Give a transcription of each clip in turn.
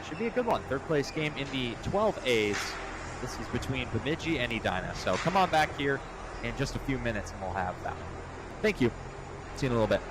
Should be a good one. Third place game in the 12As. This is between Bemidji and Edina. So come on back here in just a few minutes and we'll have that one. Thank you. See you in a little bit.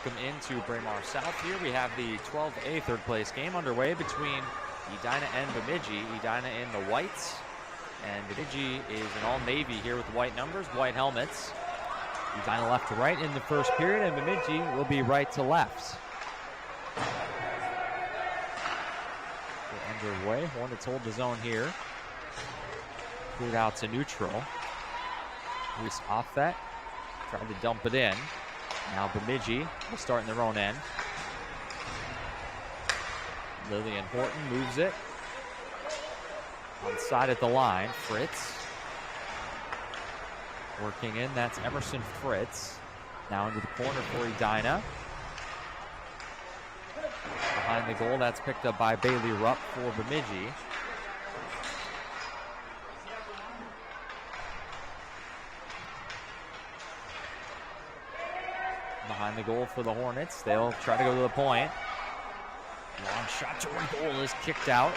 Welcome into Braemar South here. We have the 12A third place game underway between Edina and Bemidji. Edina in the whites, and Bemidji is in all navy here with white numbers, white helmets. Edina left to right in the first period, and Bemidji will be right to left. We're underway. Hornets hold the zone here. Cleared out to neutral. Reese Offet trying to dump it in. Now Bemidji will start in their own end. Lillian Horton moves it. On side at the line, Fritz. Working in, that's Emerson Fritz. Now into the corner for Edina. Behind the goal, that's picked up by Bailey Rupp for Bemidji. Behind the goal for the Hornets. They'll try to go to the point. Long shot toward goal is kicked out.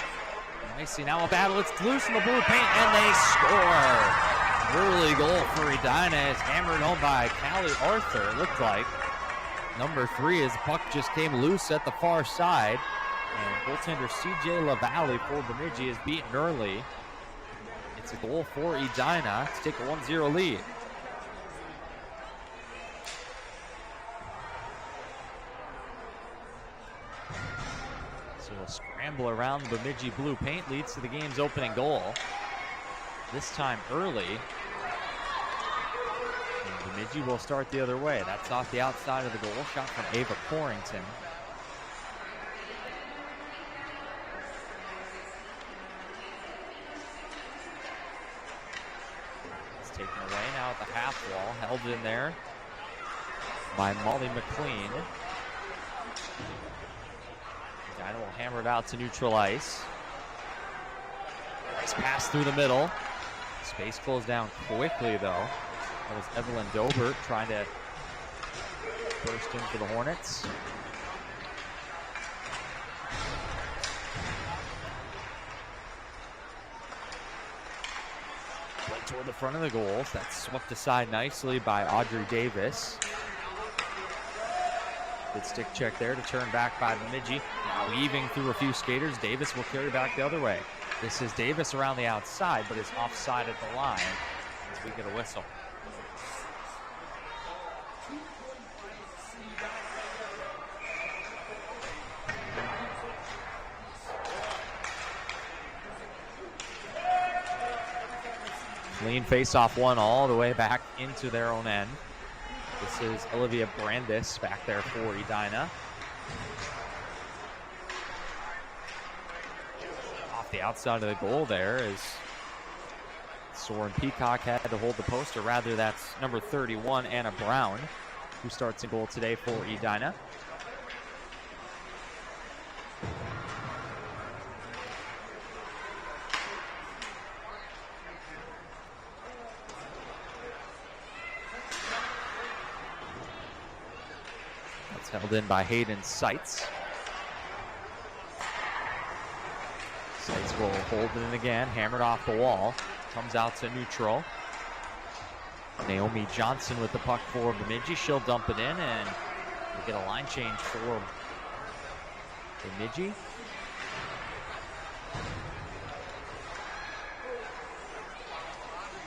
Nicely now a battle. It's loose in the blue paint and they score. Early goal for Edina is hammered home by Callie Arthur. It looked like number 3 as the puck just came loose at the far side. And goaltender CJ LaValle for Bemidji is beaten early. It's a goal for Edina to take a 1-0 lead. So a scramble around the Bemidji blue paint leads to the game's opening goal. This time early. And Bemidji will start the other way. That's off the outside of the goal. Shot from Ava Corrington. It's taken away now at the half wall. Held in there by Molly McLean. Edina will hammer it out to neutral ice. Nice pass through the middle. Space closed down quickly, though. That was Evelyn Dobert trying to burst in for the Hornets. Play toward the front of the goals. That's swept aside nicely by Audrey Davis. Good stick check there to turn back by Bemidji. Now weaving through a few skaters. Davis will carry back the other way. This is Davis around the outside, but is offside at the line as we get a whistle. Clean face-off one all the way back into their own end. This is Olivia Brandis back there for Edina. Off the outside of the goal there is Soren Peacock had to hold the post, or rather that's number 31, Anna Brown, who starts in goal today for Edina. Held in by Hayden Seitz. Seitz will hold it in again, hammered off the wall. Comes out to neutral. Naomi Johnson with the puck for Bemidji. She'll dump it in, and we get a line change for Bemidji.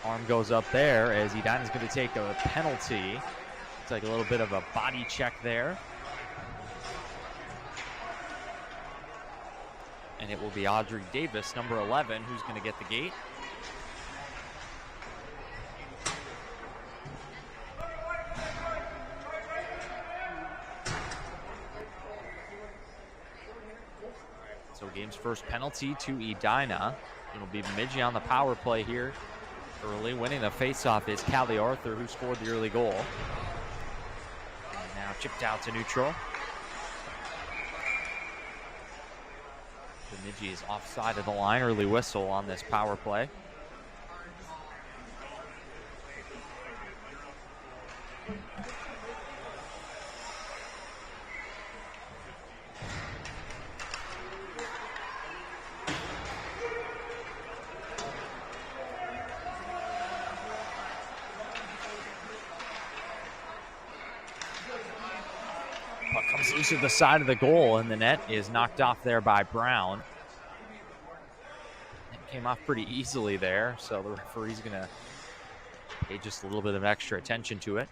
Arm goes up there as Edina's going to take a penalty. It's like a little bit of a body check there. And it will be Audrey Davis, number 11, who's going to get the gate. So game's first penalty to Edina. It'll be Bemidji on the power play here early. Winning the faceoff is Callie Arthur, who scored the early goal. And now chipped out to neutral. Bemidji is offside of the line. Early whistle on this power play. loose at the side of the goal, and the net is knocked off there by Brown. It came off pretty easily there, so the referee's going to pay just a little bit of extra attention to it.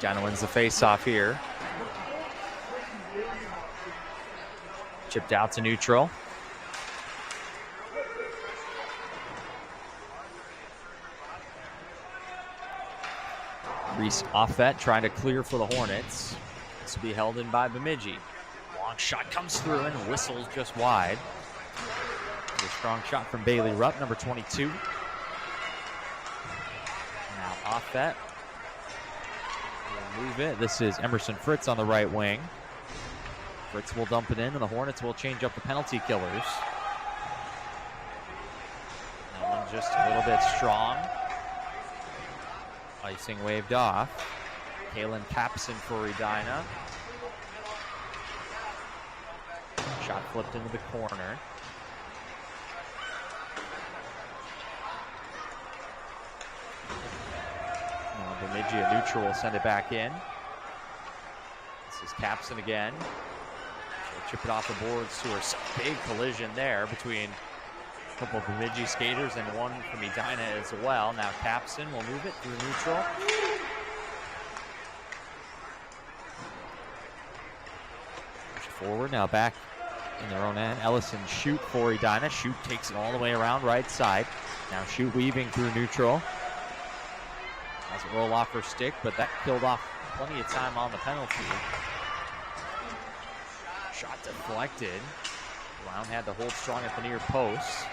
Edina wins the face-off here. Chipped out to neutral. Reese Offet trying to clear for the Hornets. This will be held in by Bemidji. Long shot comes through and whistles just wide. A strong shot from Bailey Rupp, number 22. Now Offet. Move it. This is Emerson Fritz on the right wing. Fritz will dump it in, and the Hornets will change up the penalty killers. That one just a little bit strong. Icing waved off. Kaylin Capson for Edina. Shot flipped into the corner. Bemidji at neutral will send it back in. This is Capson again. She'll chip it off the boards to her. Big collision there between a couple of Bemidji skaters and one from Edina as well. Now Capson will move it through neutral. Push forward, now back in their own end. Ellison Shoot for Edina. Shoot takes it all the way around right side. Now Shoot weaving through neutral. Doesn't roll off her stick, but that killed off plenty of time on the penalty. Shot deflected. Brown had to hold strong at the near post.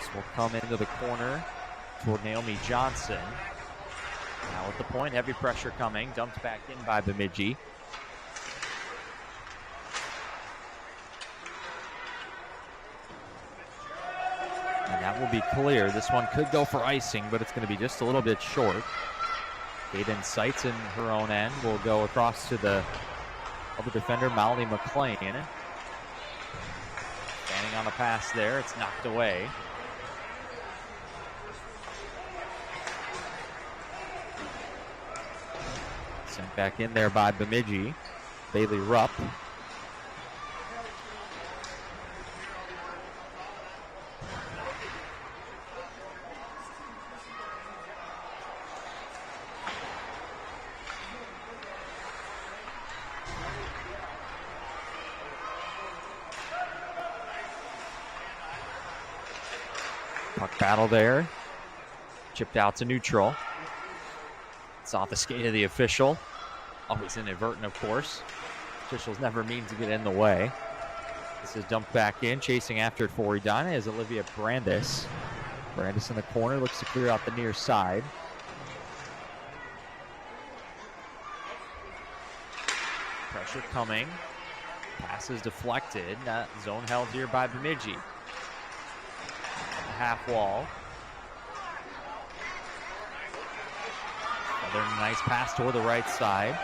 This will come into the corner toward Naomi Johnson. Now at the point, heavy pressure coming. Dumped back in by Bemidji. And that will be clear. This one could go for icing, but it's going to be just a little bit short. Hayden Seitz in her own end will go across to the other defender, Molly McLean. Standing on the pass there, it's knocked away. Sent back in there by Bemidji. Bailey Rupp. Puck battle there. Chipped out to neutral. It's off the skate of the official. Always inadvertent, of course. Officials never mean to get in the way. This is dumped back in. Chasing after it for Edina is Olivia Brandis. Brandis in the corner, looks to clear out the near side. Pressure coming. Pass is deflected. Zone held here by Bemidji. Half wall. Another nice pass toward the right side.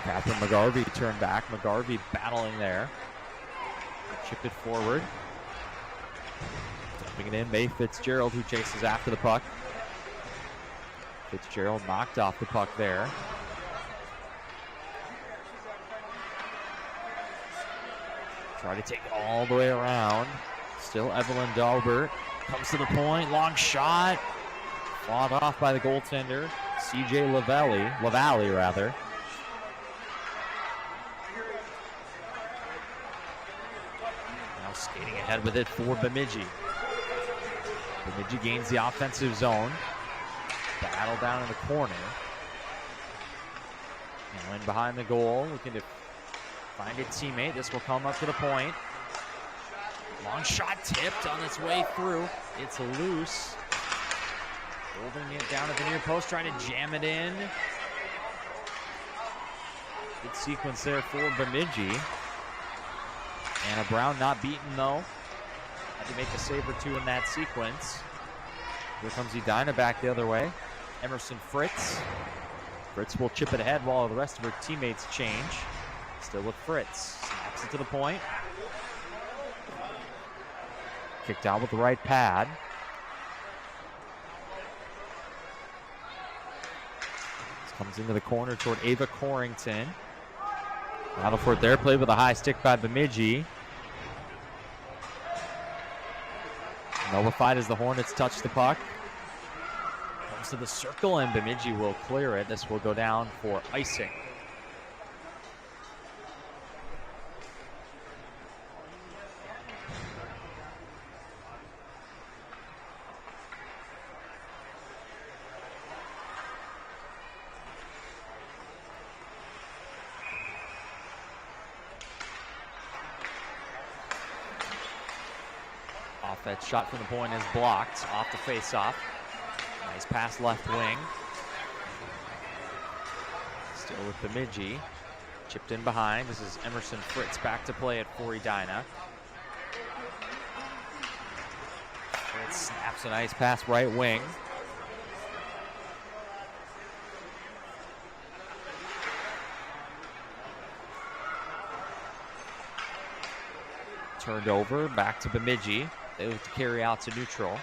Catherine McGarvey turned back. McGarvey battling there. Chip it forward. Dumping it in. Mae Fitzgerald who chases after the puck. Fitzgerald knocked off the puck there. Try to take it all the way around. Still Evelyn Dahlbert comes to the point, long shot, fought off by the goaltender, CJ LaValle rather. Now skating ahead with it for Bemidji. Bemidji gains the offensive zone. Battle down in the corner. And in behind the goal, looking to find a teammate. This will come up to the point. Long shot tipped on its way through. It's loose. Holding it down at the near post, trying to jam it in. Good sequence there for Bemidji. Anna Brown not beaten though. Had to make a save or two in that sequence. Here comes Edina back the other way. Emerson Fritz. Fritz will chip it ahead while the rest of her teammates change. Still with Fritz. Snaps it to the point. Kicked out with the right pad. This comes into the corner toward Ava Corrington. Battle for it there. Played with a high stick by Bemidji. Nullified as the Hornets touch the puck. Comes to the circle and Bemidji will clear it. This will go down for icing. That shot from the point is blocked off the face-off. Nice pass left wing. Still with Bemidji. Chipped in behind. This is Emerson Fritz back to play it for Edina. Fritz snaps a nice pass right wing. Turned over, back to Bemidji. They look to carry out to neutral.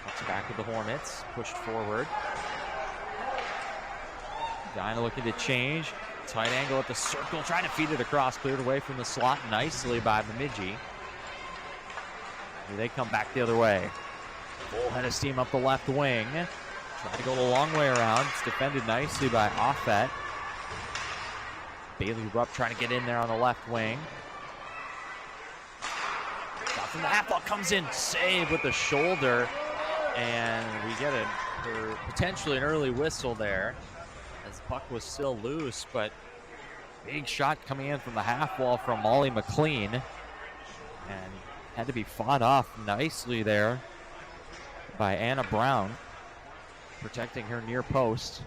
Cuts back with the Hornets, pushed forward. Edina looking to change. Tight angle at the circle, trying to feed it across, cleared away from the slot nicely by Bemidji. Here they come back the other way. Full head of steam up the left wing. Trying to go the long way around. It's defended nicely by Offet. Bailey Rupp trying to get in there on the left wing. From the half ball comes in, save with the shoulder, and we get potentially an early whistle there as the puck was still loose, but big shot coming in from the half wall from Molly McLean, and had to be fought off nicely there by Anna Brown, protecting her near post.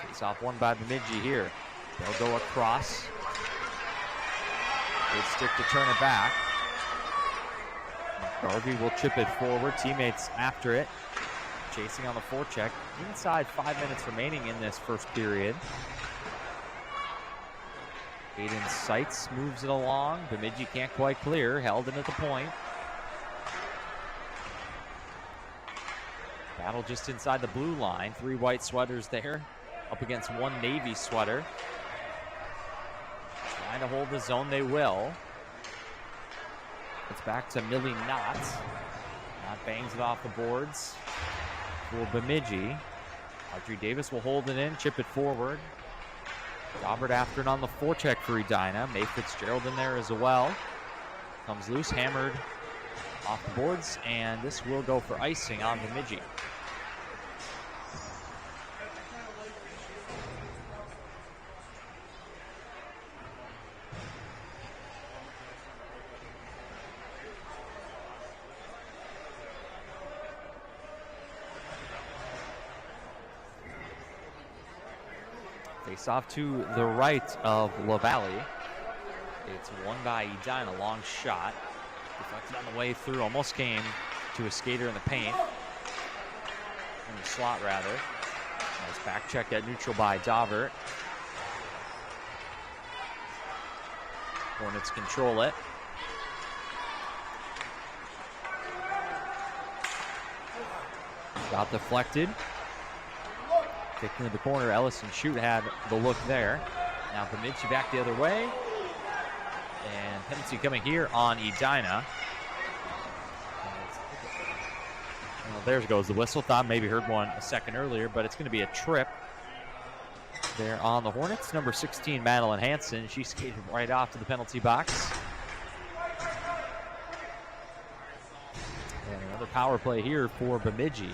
Face off one by Bemidji here. They'll go across. Good stick to turn it back. Garvey will chip it forward. Teammates after it. Chasing on the forecheck. Inside 5 minutes remaining in this first period. Aiden Seitz moves it along. Bemidji can't quite clear. Held in at the point. Battle just inside the blue line. 3 white sweaters there. Up against 1 Navy sweater. Trying to hold the zone, they will. It's back to Millie Knott. Knott bangs it off the boards for Bemidji. Audrey Davis will hold it in, chip it forward. Robert after it on the forecheck for Edina. Mae Fitzgerald in there as well. Comes loose, hammered off the boards, and this will go for icing on Bemidji. Face off to the right of LaValle. It's won by Edina, long shot. Deflected on the way through, almost came to a skater in the paint. In the slot, rather. Nice back check at neutral by Daubert. Hornets control it. Shot deflected. Kicked into the corner. Ellison Shute had the look there. Now Bemidji back the other way. And penalty coming here on Edina. Well, there goes the whistle. Thought maybe heard one a second earlier, but it's going to be a trip there on the Hornets. Number 16, Madeline Hanson. She skated right off to the penalty box. And another power play here for Bemidji.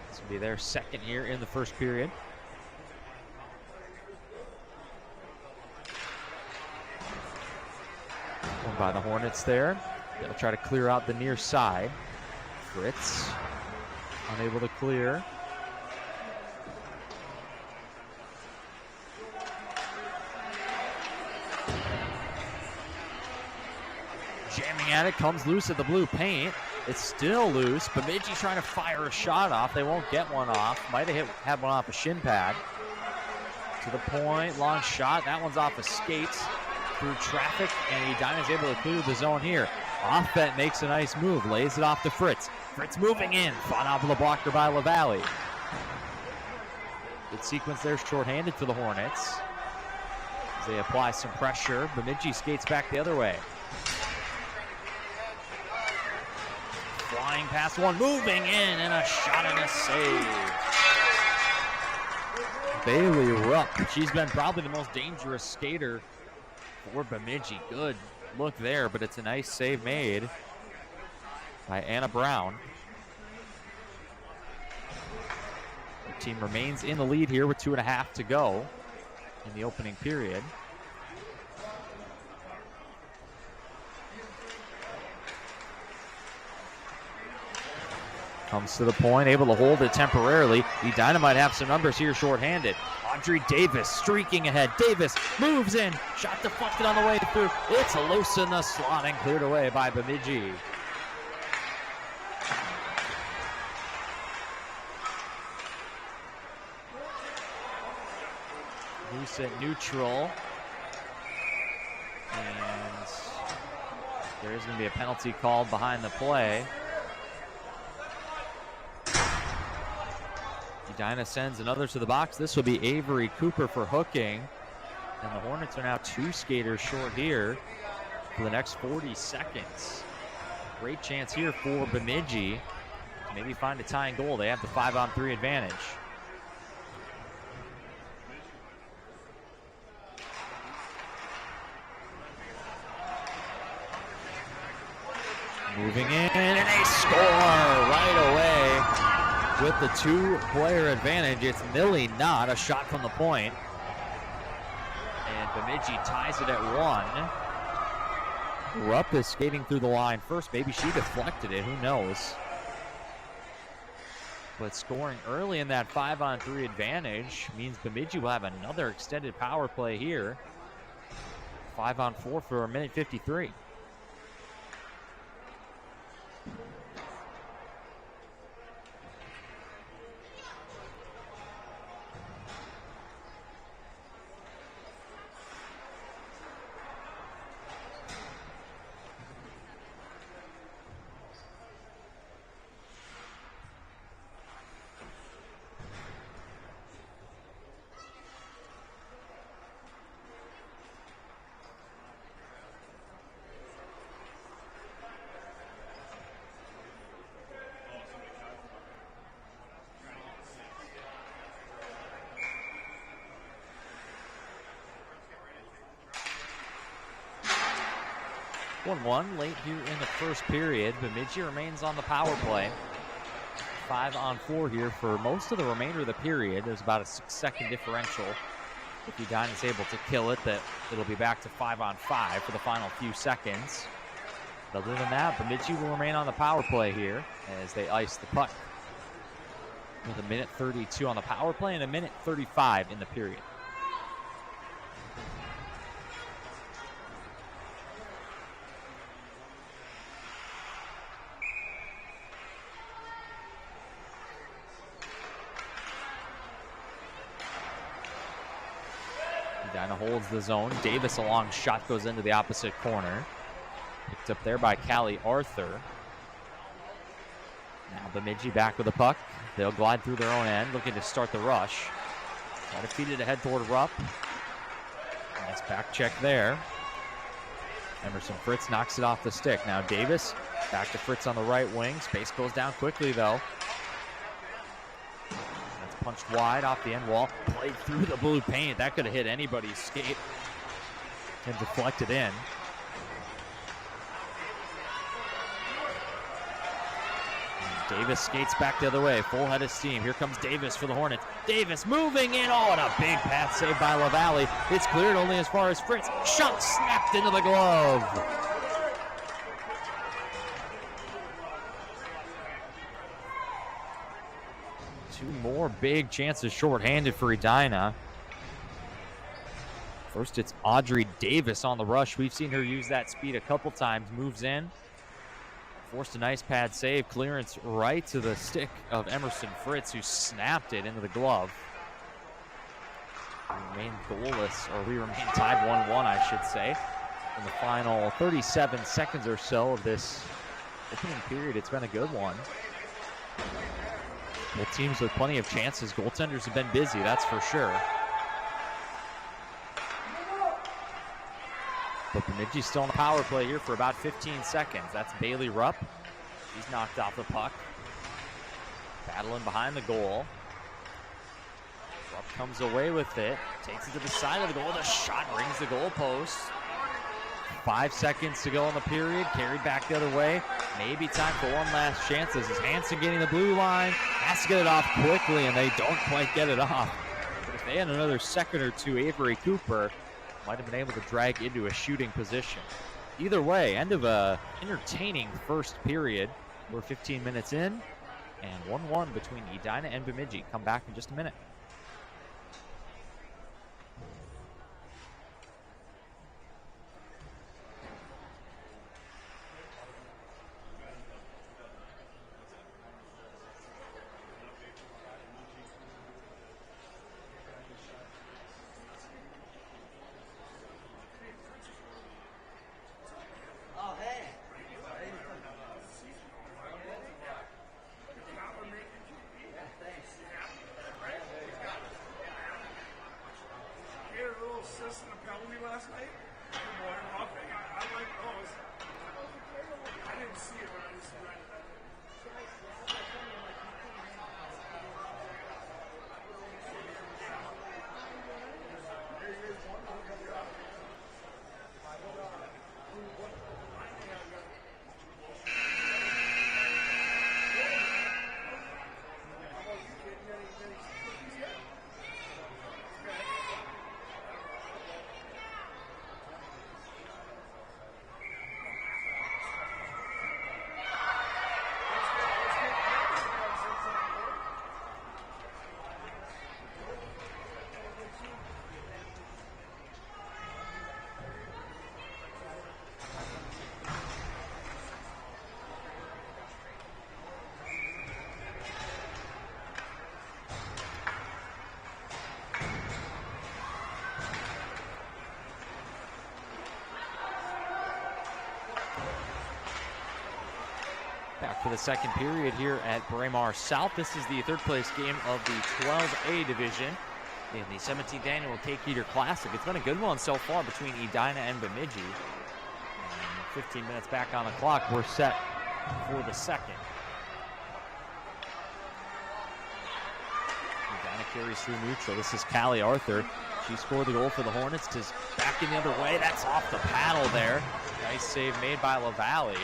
This will be their second here in the first period. One by the Hornets there. They'll try to clear out the near side. Fritz unable to clear. at it, comes loose at the blue paint. It's still loose. Bemidji trying to fire a shot off. They won't get one off. Might have had one off a shin pad. To the point, long shot. That one's off of skates through traffic, and Edina's able to clear the zone here. Offbet makes a nice move, lays it off to Fritz. Fritz moving in, fought off of the blocker by LaValle. Good sequence there, shorthanded to the Hornets. As they apply some pressure, Bemidji skates back the other way. Flying past one, moving in, and a shot and a save. Bailey Rupp, she's been probably the most dangerous skater for Bemidji. Good look there, but it's a nice save made by Anna Brown. The team remains in the lead here with 2.5 to go in the opening period. Comes to the point, able to hold it temporarily. Edina might have some numbers here shorthanded. Audrey Davis streaking ahead. Davis moves in. Shot deflected on the way through. It's loose in the slot and cleared away by Bemidji. Loose at neutral. And there is going to be a penalty called behind the play. Edina sends another to the box. This will be Avery Cooper for hooking. And the Hornets are now 2 skaters short here for the next 40 seconds. Great chance here for Bemidji to maybe find a tying goal. They have the 5-on-3 advantage. Moving in, and they score right away. With the 2-player advantage, it's Millie Knott, a shot from the point. And Bemidji ties it at 1. Rupp is skating through the line first. Maybe she deflected it, who knows. But scoring early in that 5-on-3 advantage means Bemidji will have another extended power play here. 5-on-4 for a minute 53. One late here in the first period. Bemidji remains on the power play. 5-on-4 here for most of the remainder of the period. There's about a 6-second differential. If Edina is able to kill it, that it'll be back to 5-on-5 for the final few seconds. But other than that, Bemidji will remain on the power play here as they ice the puck. With a minute 32 on the power play and a minute 35 in the period. Edina holds the zone. Davis, a long shot, goes into the opposite corner. Picked up there by Callie Arthur. Now Bemidji back with the puck. They'll glide through their own end, looking to start the rush. Try to feed it ahead toward Rupp. Nice back check there. Emerson Fritz knocks it off the stick. Now Davis back to Fritz on the right wing. Space goes down quickly though. That's punched wide off the end wall. Played through the blue paint. That could have hit anybody's skate and deflected in. Davis skates back the other way, full head of steam. Here comes Davis for the Hornets. Davis moving in. Oh, and a big pass saved by LaValle. It's cleared only as far as Fritz. Shot snapped into the glove. Two more big chances shorthanded for Edina. First, it's Audrey Davis on the rush. We've seen her use that speed a couple times. Moves in, Forced a nice pad save. Clearance right to the stick of Emerson Fritz, who snapped it into the glove. We remain goalless, or we remain tied 1-1, I should say. In the final 37 seconds or so of this opening period, it's been a good one. Both teams with plenty of chances. Goaltenders have been busy, that's for sure. But Bemidji's still on the power play here for about 15 seconds. That's Bailey Rupp. He's knocked off the puck. Battling behind the goal. Rupp comes away with it. Takes it to the side of the goal. The shot rings the goal post. 5 seconds to go in the period. Carried back the other way. Maybe time for one last chance. This is Hansen getting the blue line. Has to get it off quickly, and they don't quite get it off. But if they had another second or two, Avery Cooper might have been able to drag into a shooting position. Either way, end of a entertaining first period. We're 15 minutes in, and 1-1 between Edina and Bemidji. Come back in just a minute. Back for the second period here at Braemar South. This is the third place game of the 12A division in the 17th annual Cake Eater Classic. It's been a good one so far between Edina and Bemidji. And 15 minutes back on the clock. We're set for the second. Edina carries through neutral. This is Callie Arthur. She scored the goal for the Hornets. Just back in the other way. That's off the paddle there. Nice save made by LaValle.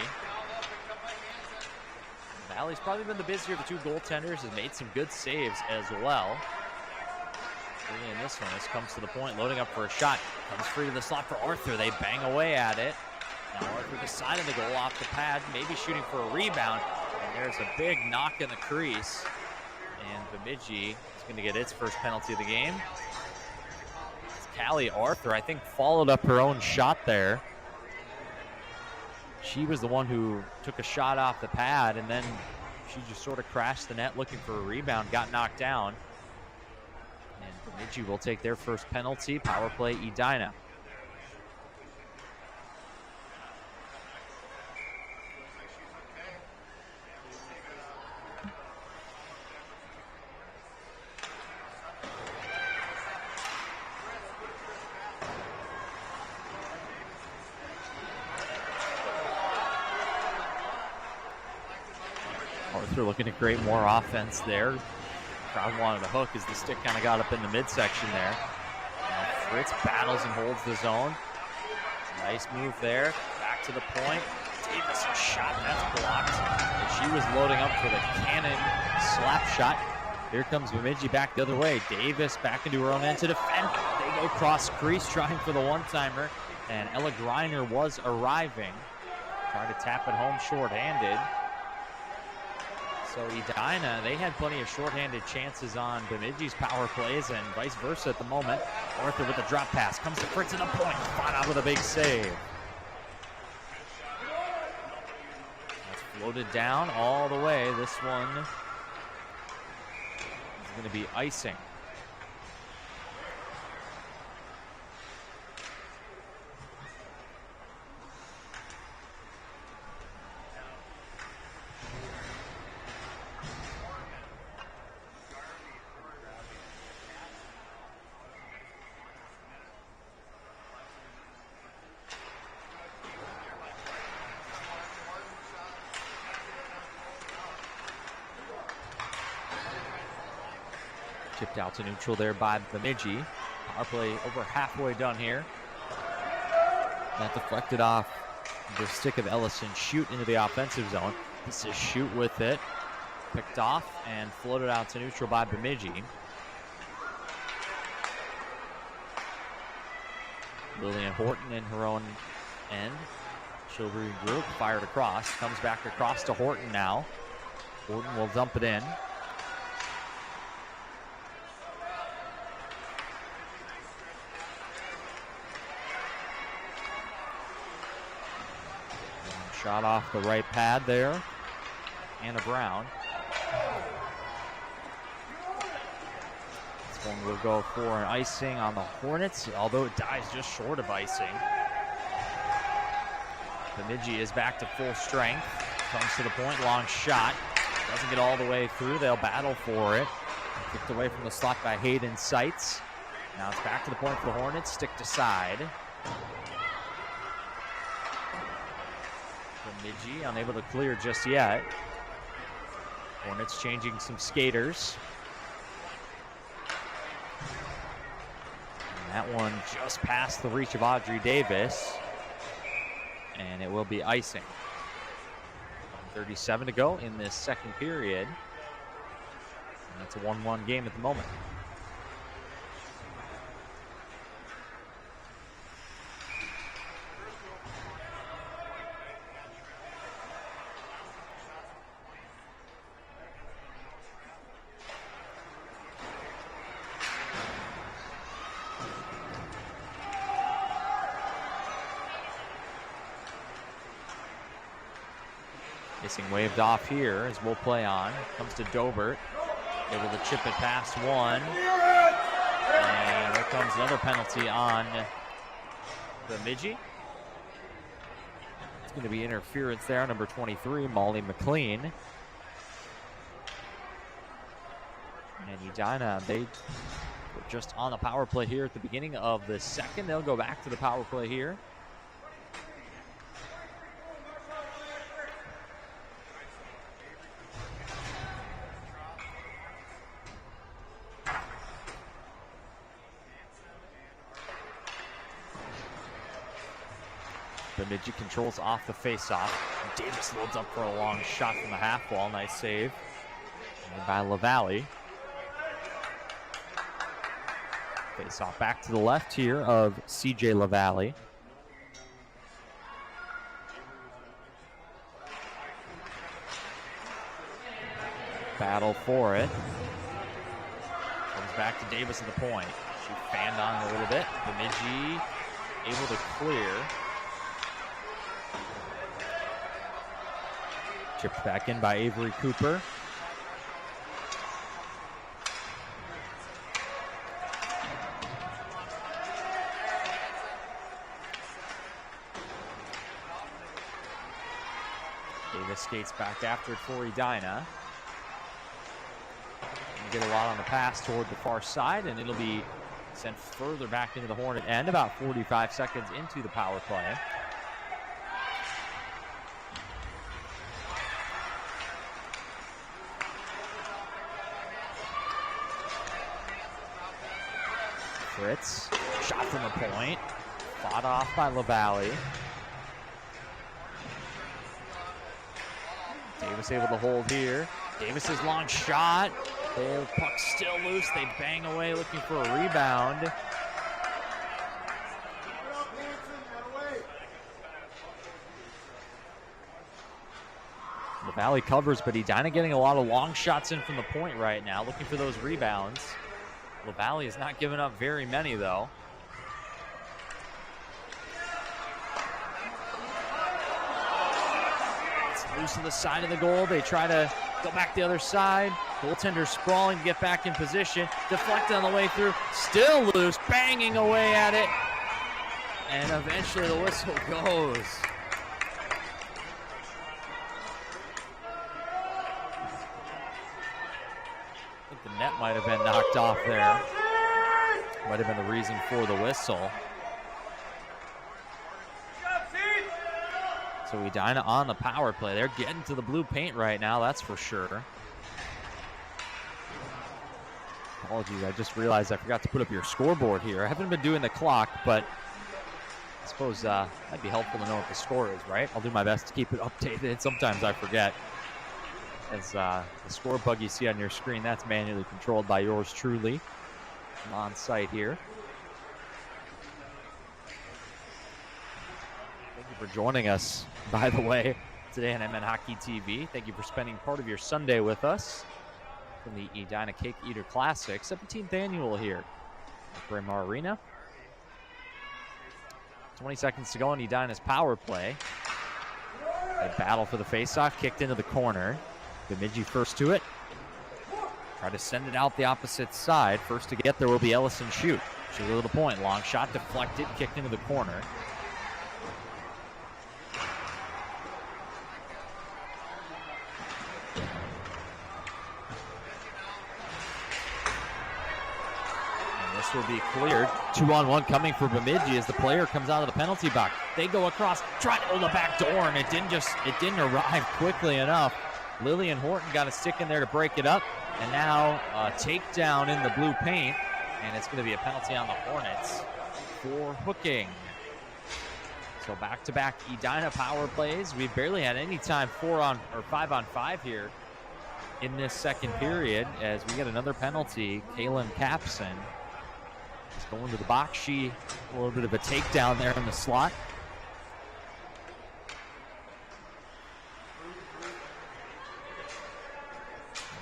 Valley's probably been the busier of the two goaltenders, has made some good saves as well. Early in this one, this comes to the point, loading up for a shot. Comes free to the slot for Arthur. They bang away at it. Now Arthur decided the goal off the pad, maybe shooting for a rebound. And there's a big knock in the crease. And Bemidji is going to get its first penalty of the game. It's Callie Arthur, I think, followed up her own shot there. She was the one who took a shot off the pad, and then she just sort of crashed the net looking for a rebound, got knocked down. And Bemidji will take their first penalty. Power play, Edina. Arthur looking to create more offense there. Crowd wanted a hook as the stick kind of got up in the midsection there. Now Fritz battles and holds the zone. Nice move there. Back to the point. Davis a shot, that's blocked. And she was loading up for the cannon slap shot. Here comes Bemidji back the other way. Davis back into her own end to defend. They go cross crease trying for the one-timer. And Ella Greiner was arriving. Trying to tap it home short-handed. So Edina, they had plenty of shorthanded chances on Bemidji's power plays and vice versa at the moment. Arthur with the drop pass, comes to Fritz at the point, fought out with a big save. That's Loaded down all the way. This one is going to be icing. Chipped out to neutral there by Bemidji. Power play over halfway done here. That deflected off the stick of Ellison. Shoot into the offensive zone. This is Shoot with it. Picked off and floated out to neutral by Bemidji. Lillian Horton in her own end. She'll regroup, fired across. Comes back across to Horton now. Horton will dump it in. Shot off the right pad there. Anna Brown. This one will go for an icing on the Hornets, although it dies just short of icing. Bemidji is back to full strength. Comes to the point, long shot. Doesn't get all the way through. They'll battle for it. Kicked away from the slot by Hayden Seitz. Now it's back to the point for the Hornets. Stick to side. Bemidji unable to clear just yet. Hornets changing some skaters. And that one just past the reach of Audrey Davis. And it will be icing. 37 to go in this second period. And it's a 1-1 game at the moment. Icing waved off here as we'll play on. Comes to Dobert. Able to chip it past one. And there comes another penalty on Bemidji. It's going to be interference there, number 23, Molly McLean. And Edina, they were just on the power play here at the beginning of the second. They'll go back to the power play here. Bemidji controls off the face-off. Davis loads up for a long shot from the half wall. Nice save. And by LaValle. Face-off back to the left here of CJ LaValle. Battle for it. Comes back to Davis at the point. She fanned on a little bit. Bemidji able to clear. Chipped back in by Avery Cooper. Davis skates back after it for Edina. Get a lot on the pass toward the far side, and it'll be sent further back into the Hornet end, about 45 seconds into the power play. Fritz, shot from the point, fought off by LaValle. Davis able to hold here. Davis's long shot. The puck still loose. They bang away looking for a rebound. LaValle covers, but Edina getting a lot of long shots in from the point right now, looking for those rebounds. LaValle is not giving up very many, though. It's Loose to the side of the goal. They try to go back the other side. Goaltender sprawling to get back in position. Deflected on the way through. Still loose. Banging away at it. And eventually the whistle goes. I think the net might have been knocked off there. Might have been the reason for the whistle. So Edina on the power play. They're getting to the blue paint right now, that's for sure. Apologies, I just realized I forgot to put up your scoreboard here. I haven't been doing the clock, but I suppose it might be helpful to know what the score is, right? I'll do my best to keep it updated. Sometimes I forget. As the score bug you see on your screen, that's manually controlled by yours truly. I'm on site here. Thank you for joining us, by the way, today on MN Hockey TV. Thank you for spending part of your Sunday with us from the Edina Cake Eater Classic, 17th annual here at Braemar Arena. 20 seconds to go on Edina's power play. A battle for the faceoff, kicked into the corner. Bemidji first to it. Try to send it out the opposite side. First to get there will be Ellison Shoot. She'll go to the point. Long shot deflected, kicked into the corner. Will be cleared. 2-on-1 coming for Bemidji as the player comes out of the penalty box. They go across, try to go the back door, and it didn't arrive quickly enough. Lillian Horton got a stick in there to break it up, and now a takedown in the blue paint, and it's going to be a penalty on the Hornets for hooking. So back-to-back Edina power plays. We've barely had any time 5-on-5 here in this second period as we get another penalty. Kaylin Capson is going to the box. She a little bit of a takedown there in the slot.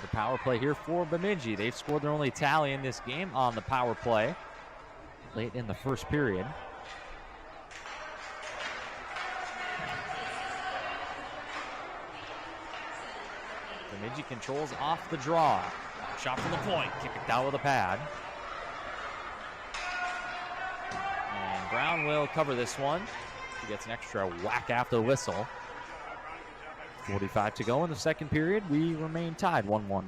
The power play here for Bemidji. They've scored their only tally in this game on the power play late in the first period. Bemidji controls off the draw. Shot from the point, kicked out with a pad. And Brown will cover this one. She gets an extra whack after the whistle. 45 to go in the second period. We remain tied 1-1.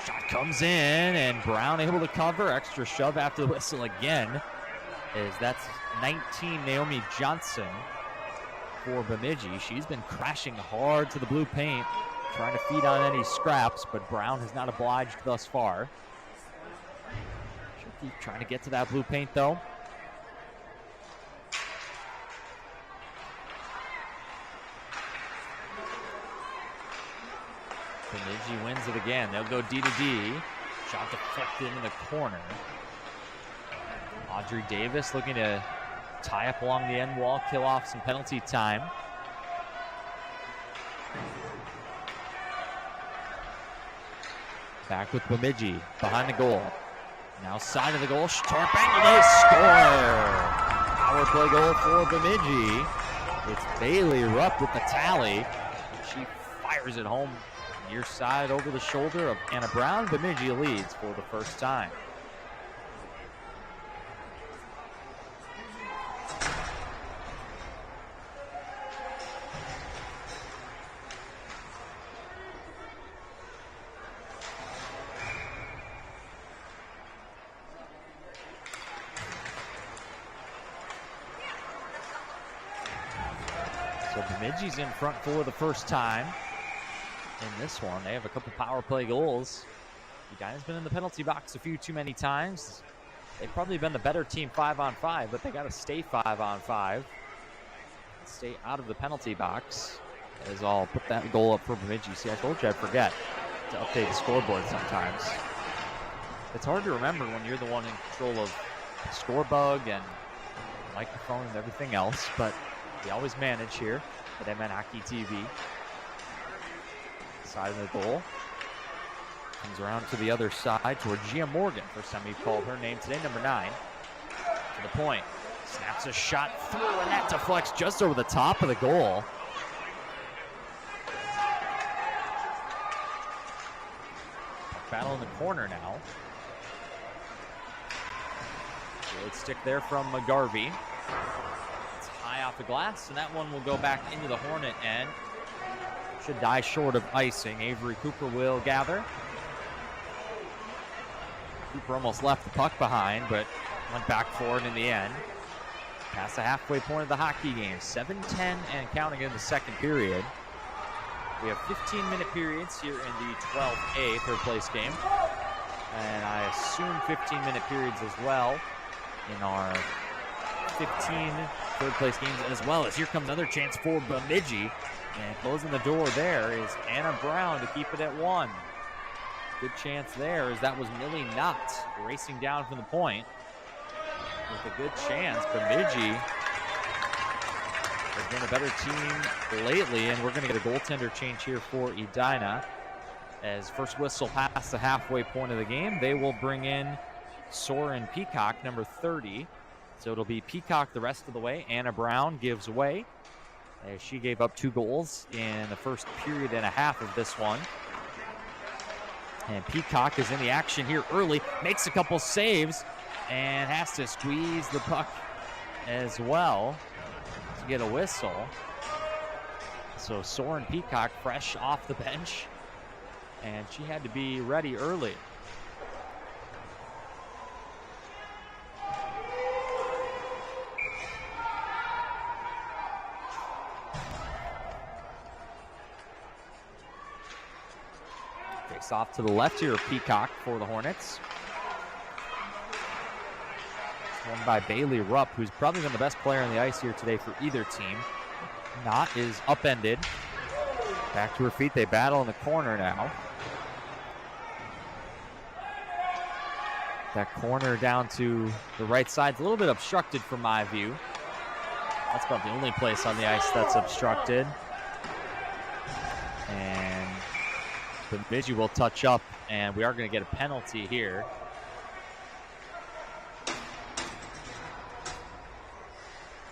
Shot comes in, and Brown able to cover. Extra shove after the whistle again. That's 19 Naomi Johnson for Bemidji. She's been crashing hard to the blue paint, trying to feed on any scraps, but Brown has not obliged thus far. She'll keep trying to get to that blue paint, though. Bemidji wins it again. They'll go D to D. Shot deflected into the corner. Audrey Davis looking to tie up along the end wall, kill off some penalty time. Back with Bemidji behind the goal. Now side of the goal. Starpang, and they score! Power play goal for Bemidji. It's Bailey Rupp with the tally. She fires it home near side over the shoulder of Anna Brown. Bemidji leads for the first time. So Bemidji's in front for the first time in this one. They have a couple power play goals. Edina's been in the penalty box a few too many times. They've probably been the better team 5-on-5, but they got to stay 5-on-5. Stay out of the penalty box. As I'll put that goal up for Bemidji. See, I told you I'd forget to update the scoreboard sometimes. It's hard to remember when you're the one in control of the score bug and the microphone and everything else, but we always manage here at MN Hockey TV. Side of the goal. Comes around to the other side toward Gia Morgan. First time we've called her name today, number 9. To the point. Snaps a shot through, and that deflects just over the top of the goal. Battle in the corner now. Good stick there from McGarvey. It's high off the glass, and that one will go back into the Hornet end. Should die short of icing. Avery Cooper will gather. Cooper almost left the puck behind, but went back for it in the end. Past the halfway point of the hockey game. 7:10 and counting in the second period. We have 15-minute periods here in the 12A third place game. And I assume 15-minute periods as well in our 15 third place games as well. As here comes another chance for Bemidji. And closing the door there is Anna Brown to keep it at 1. Good chance there as that was Millie Knott racing down from the point. With a good chance, Bemidji has been a better team lately, and we're going to get a goaltender change here for Edina. As first whistle past the halfway point of the game, they will bring in Soren Peacock, number 30. So it'll be Peacock the rest of the way. Anna Brown gives way as she gave up 2 goals in the first period and a half of this one. And Peacock is in the action here early, makes a couple saves, and has to squeeze the puck as well to get a whistle. So Soren Peacock fresh off the bench, and she had to be ready early. Takes off to the left here, Peacock for the Hornets. Won by Bailey Rupp, who's probably been the best player on the ice here today for either team. Knott is upended. Back to her feet. They battle in the corner now. That corner down to the right side is a little bit obstructed from my view. That's about the only place on the ice that's obstructed. And Bemidji will touch up, and we are going to get a penalty here.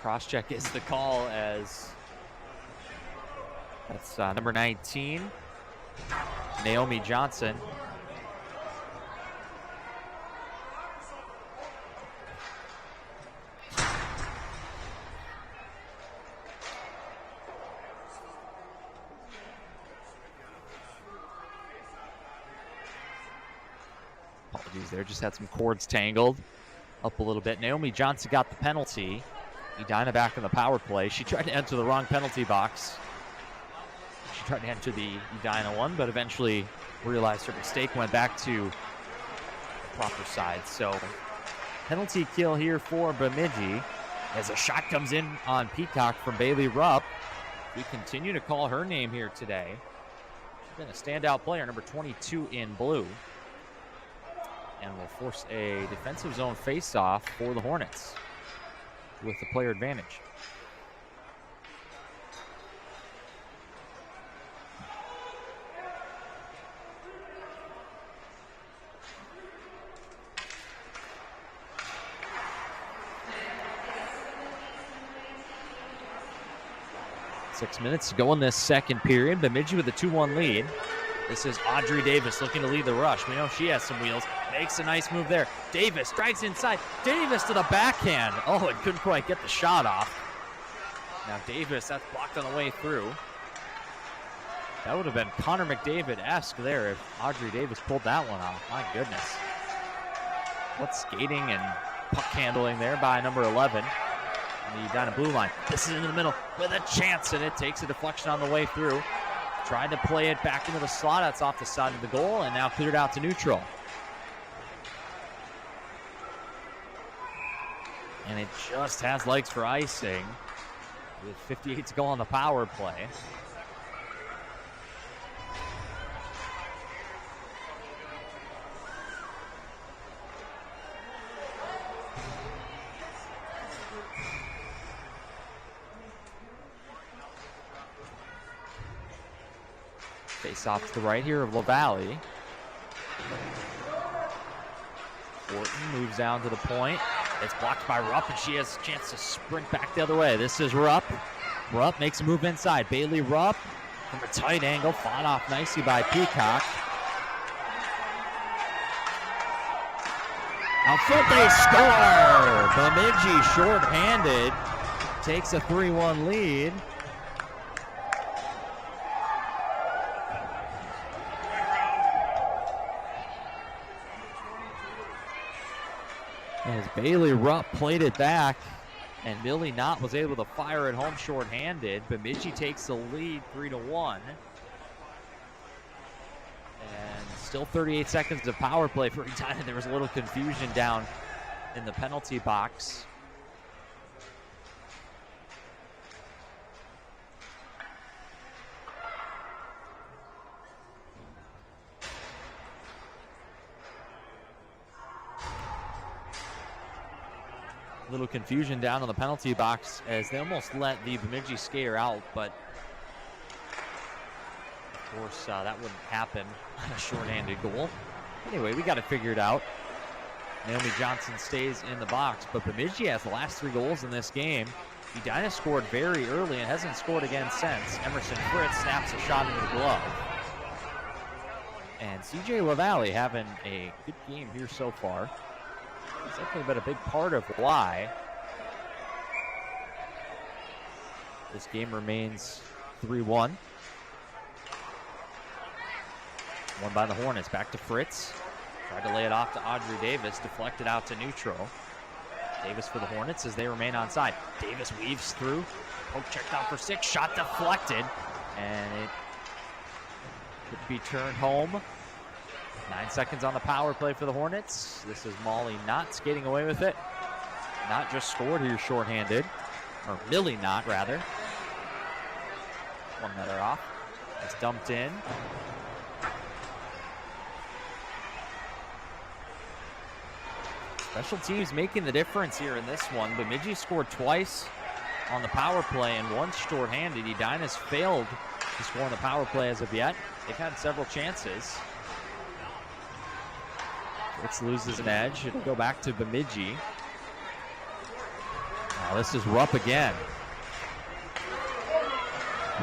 Cross-check is the call, as that's number 19, Naomi Johnson. Apologies there, just had some cords tangled up a little bit. Naomi Johnson got the penalty. Edina back in the power play. She tried to enter the wrong penalty box. She tried to enter the Edina one, but eventually realized her mistake, went back to the proper side. So penalty kill here for Bemidji as a shot comes in on Peacock from Bailey Rupp. We continue to call her name here today. She's been a standout player, number 22 in blue. And will force a defensive zone face-off for the Hornets with the player advantage. Six minutes to go in this second period. Bemidji with a 2-1 lead. This is Audrey Davis looking to lead the rush. We know she has some wheels. Makes a nice move there. Davis strikes inside. Davis to the backhand. Oh, and couldn't quite get the shot off. Now Davis, that's blocked on the way through. That would have been Connor McDavid-esque there if Audrey Davis pulled that one off. My goodness. What skating and puck handling there by number 11. On the Edina blue line. This is into the middle with a chance, and it takes a deflection on the way through. Tried to play it back into the slot. That's off the side of the goal, and now cleared out to neutral. And it just has legs for icing with 58 to go on the power play. Face off to the right here of LaValle. Horton moves down to the point. It's blocked by Rupp, and she has a chance to sprint back the other way. This is Rupp. Rupp makes a move inside. Bailey Rupp from a tight angle, fought off nicely by Peacock. Out front, they score! Bemidji short-handed takes a 3-1 lead. As Bailey Rupp played it back, and Millie Knott was able to fire it home short-handed. Bemidji takes the lead 3-1. And still 38 seconds of power play for Edina. There was a little confusion down in the penalty box. Little confusion down on the penalty box as they almost let the Bemidji skater out, but of course that wouldn't happen on a short-handed goal. Anyway, we got it figured out. Naomi Johnson stays in the box, but Bemidji has the last 3 goals in this game. Edina scored very early and hasn't scored again since. Emerson Fritz snaps a shot into the glove. And CJ LaValle having a good game here so far. It's definitely been a big part of why this game remains 3-1. Won by the Hornets. Back to Fritz. Tried to lay it off to Audrey Davis. Deflected out to neutral. Davis for the Hornets as they remain on side. Davis weaves through. Poke checked out for 6. Shot deflected. And it could be turned home. 9 seconds on the power play for the Hornets. This is Molly Knott skating away with it. Knott just scored here shorthanded. Or Millie Knott, rather. 1 letter off. It's dumped in. Special teams making the difference here in this one. Bemidji scored twice on the power play and once shorthanded. Edina's failed to score on the power play as of yet. They've had several chances. Fritz loses an edge. It'll go back to Bemidji. Now this is Rupp again.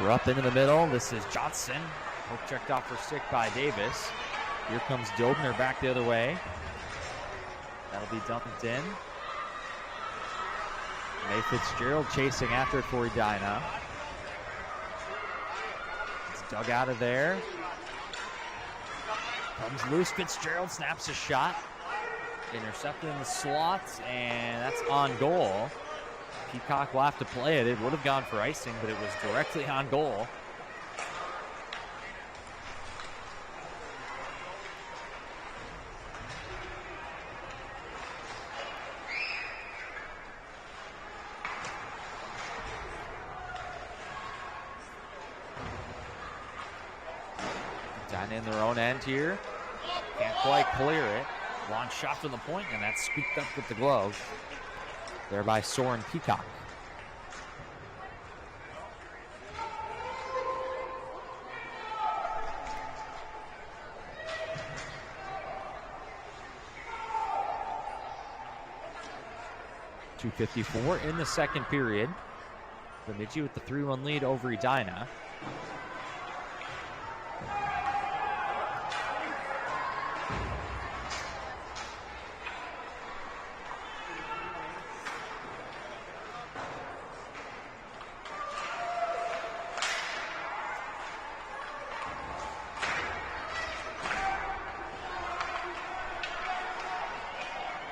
Rupp into the middle. This is Johnson. Poke checked off for 6 by Davis. Here comes Dobner back the other way. That'll be dumped in. May Fitzgerald chasing after it for Edina. It's dug out of there. Comes loose, Fitzgerald snaps a shot. Intercepted in the slot, and that's on goal. Peacock will have to play it. It would have gone for icing, but it was directly on goal. Down in their own end here. Can't quite clear it. Long shot from the point, and that's scooped up with the glove. There by Soren Peacock. .254 in the second period. Bemidji with the 3-1 lead over Edina.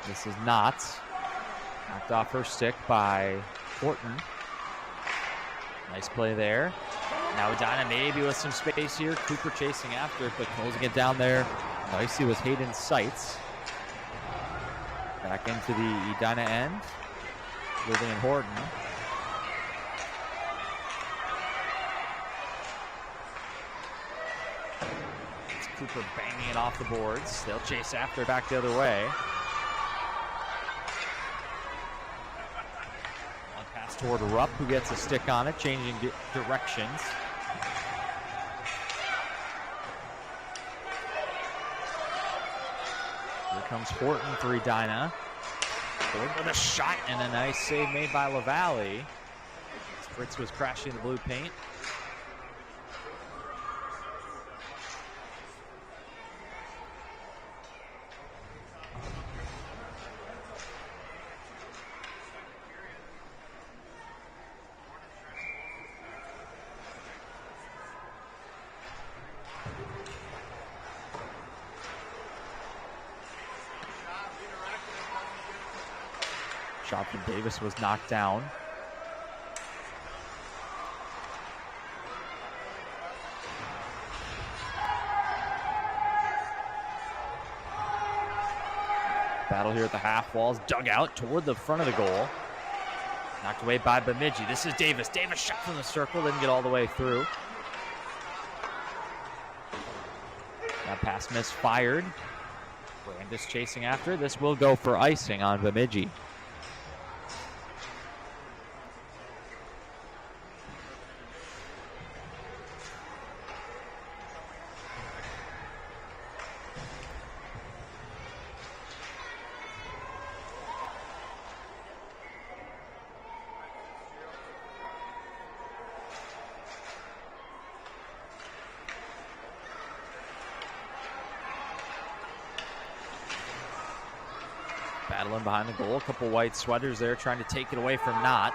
This is Knott. Knocked off her stick by Horton. Nice play there. Now Edina maybe with some space here. Cooper chasing after it, but closing it down there nicely was Hayden Seitz. Back into the Edina end. Lillian Horton. It's Cooper banging it off the boards. They'll chase after it back the other way. Toward Rupp, who gets a stick on it, changing directions. Here comes Horton for Edina. Horton with a shot and a nice save made by LaValle. Fritz was crashing the blue paint. Shot from Davis was knocked down. Battle here at the half walls, dug out toward the front of the goal. Knocked away by Bemidji. This is Davis. Davis shot from the circle, didn't get all the way through. That pass misfired. Brandis chasing after. This will go for icing on Bemidji. Battling behind the goal. A couple white sweaters there trying to take it away from Knott.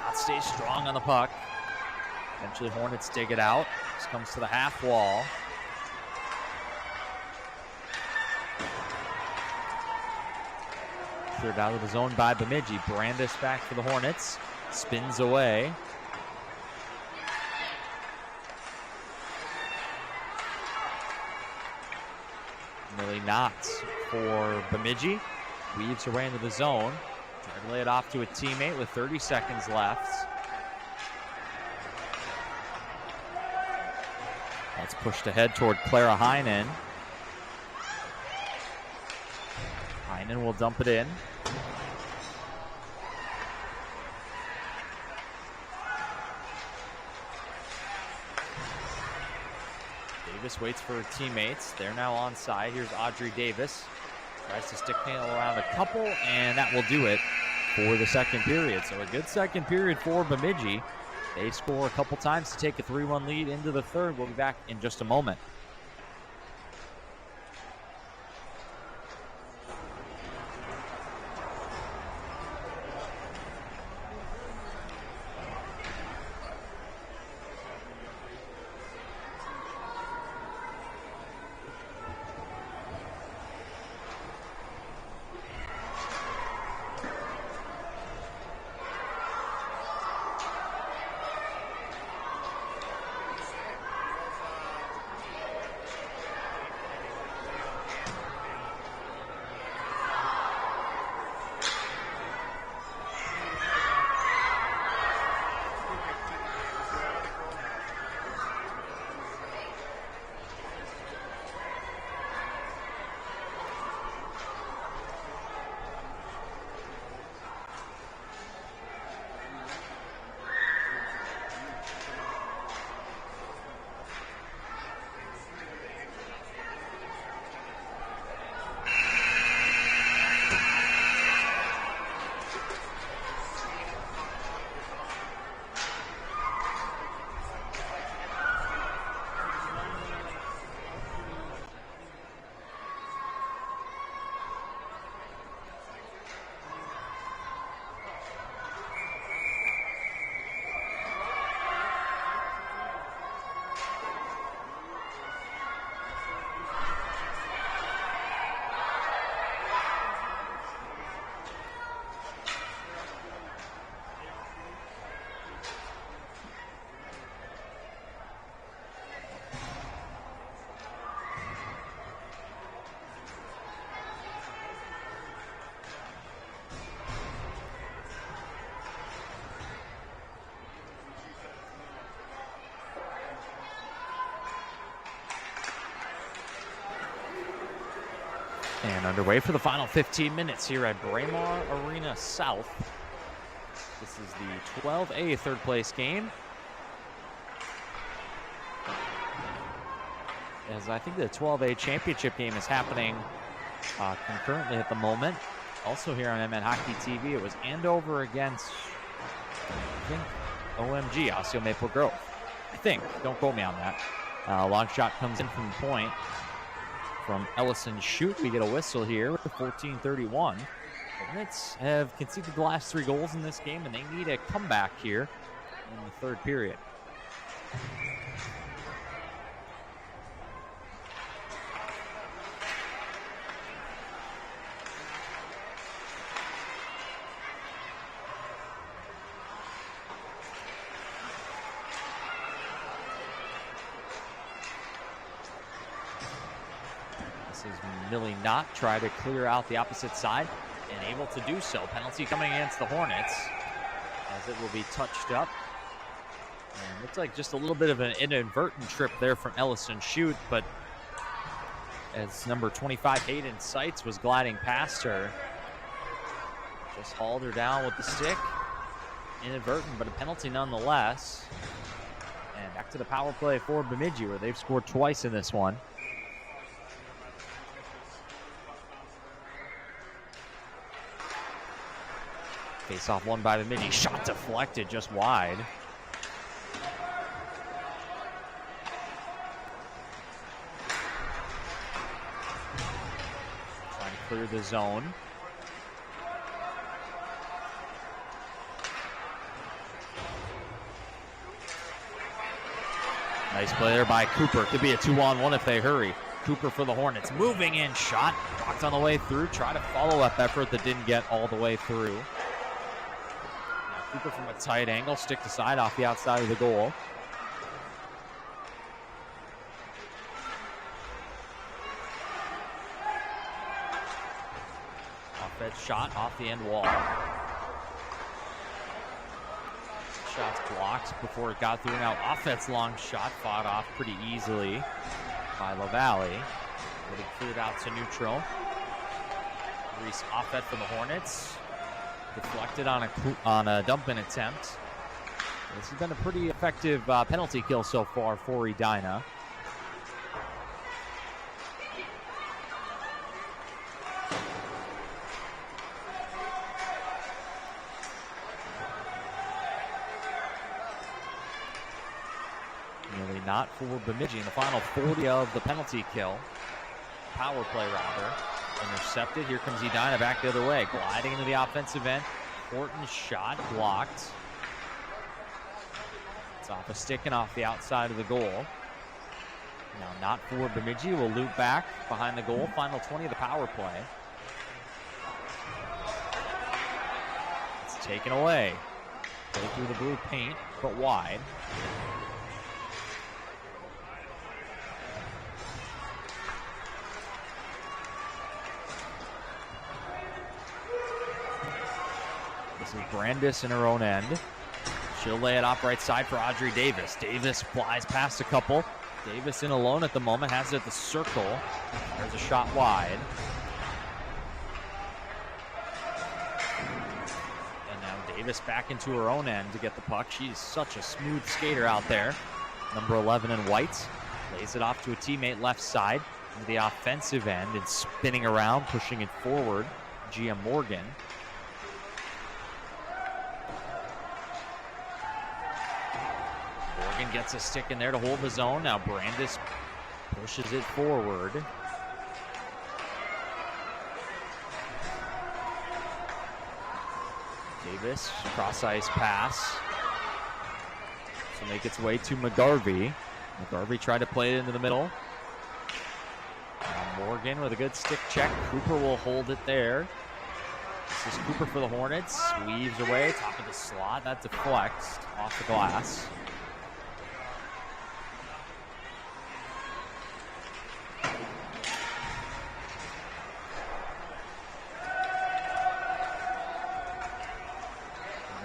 Knott stays strong on the puck. Eventually Hornets dig it out. This comes to the half wall. Cleared out of the zone by Bemidji. Brandis back for the Hornets. Spins away. Millie Knott for Bemidji. Weaves her way into the zone. Trying to lay it off to a teammate with 30 seconds left. That's pushed ahead toward Clara Heinen. Heinen will dump it in. Davis waits for her teammates. They're now on side. Here's Audrey Davis. Tries to stick handle around a couple, and that will do it for the second period. So a good second period for Bemidji. They score a couple times to take a 3-1 lead into the third. We'll be back in just a moment. And underway for the final 15 minutes here at Braemar Arena South. This is the 12A third place game. As I think the 12A championship game is happening concurrently at the moment. Also here on MN Hockey TV, it was Andover against, I think, OMG, Osseo Maple Grove. I think. Don't quote me on that. Long shot comes in from the point from Ellison Shoot. We get a whistle here with 14:31. Hornets have conceded the last 3 goals in this game, and they need a comeback here in the 3rd period. This is Millie Knott try to clear out the opposite side and able to do so. Penalty coming against the Hornets as it will be touched up. And looks like just a little bit of an inadvertent trip there from Ellison Shoot, but as number 25 Hayden Seitz was gliding past her, just hauled her down with the stick. Inadvertent, but a penalty nonetheless. And back to the power play for Bemidji, where they've scored twice in this one. Face off one by Bemidji. Shot deflected just wide. Trying to clear the zone. Nice play there by Cooper. Could be a 2-on-1 if they hurry. Cooper for the Hornets. Moving in, shot. Blocked on the way through. Try to follow-up effort that didn't get all the way through. Now Cooper from a tight angle. Stick to side off the outside of the goal. Off-edge shot off the end wall. Shots blocked before it got through. Now offense long shot fought off pretty easily by LaValle. Getting cleared out to neutral. Reese Offet for the Hornets. Deflected on a dump-in attempt. This has been a pretty effective penalty kill so far for Edina. Really not for Bemidji in the final 40 of the penalty kill. Power play rather. Intercepted. Here comes Edina back the other way. Gliding into the offensive end. Horton's shot blocked. It's off a stick and off the outside of the goal. Now not for Bemidji. Will loop back behind the goal. Final 20 of the power play. It's taken away. Play through the blue paint, but wide. This is Brandis in her own end. She'll lay it off right side for Audrey Davis. Davis flies past a couple. Davis in alone at the moment, has it at the circle. There's a shot wide. And now Davis back into her own end to get the puck. She's such a smooth skater out there. Number 11 in white. Lays it off to a teammate left side into the offensive end and spinning around, pushing it forward. Gia Morgan. Morgan gets a stick in there to hold the zone. Now Brandis pushes it forward. Davis, cross ice pass. To make its way to McGarvey. McGarvey tried to play it into the middle. Now Morgan with a good stick check. Cooper will hold it there. This is Cooper for the Hornets. Weaves away, top of the slot. That deflects off the glass.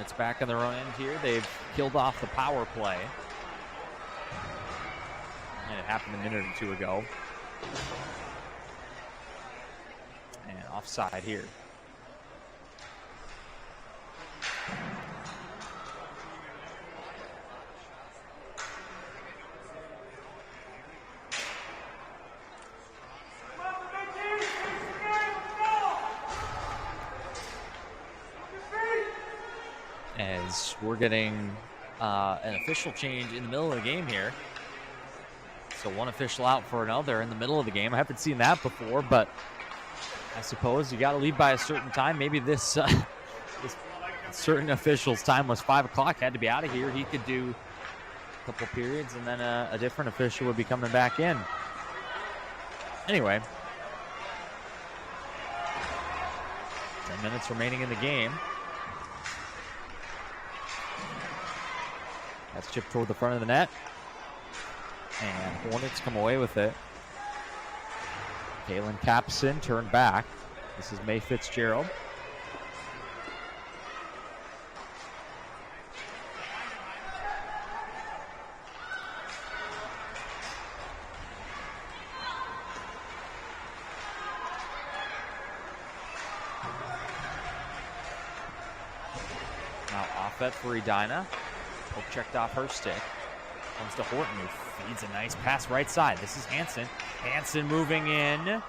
It's back on their own end here. They've killed off the power play. And it happened a minute or two ago. And offside here. as we're getting an official change in the middle of the game here. So one official out for another in the middle of the game. I haven't seen that before, but I suppose you got to leave by a certain time. Maybe this certain official's time was 5 o'clock, had to be out of here. He could do a couple periods, and then a different official would be coming back in. Anyway, 10 minutes remaining in the game. That's chipped toward the front of the net. And Hornets come away with it. Kaylin Capson turned back. This is May Fitzgerald. Now off it for Edina. Poke checked off her stick. Comes to Horton, who feeds a nice pass right side. This is Hansen. Hansen moving in.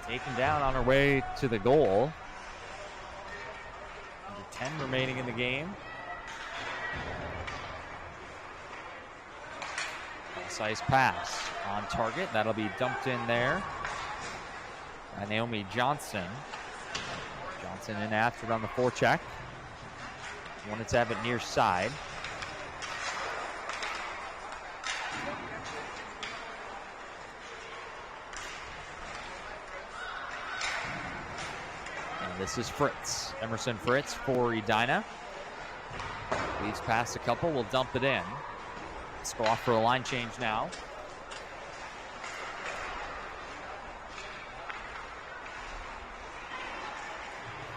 Taken down on her way to the goal. Under 10 remaining in the game. Nice pass on target. That'll be dumped in there by Naomi Johnson. Johnson in after it on the forecheck. Hornets have it near side. This is Fritz, Emerson Fritz for Edina. Leads past a couple, will dump it in. Let's go off for a line change now.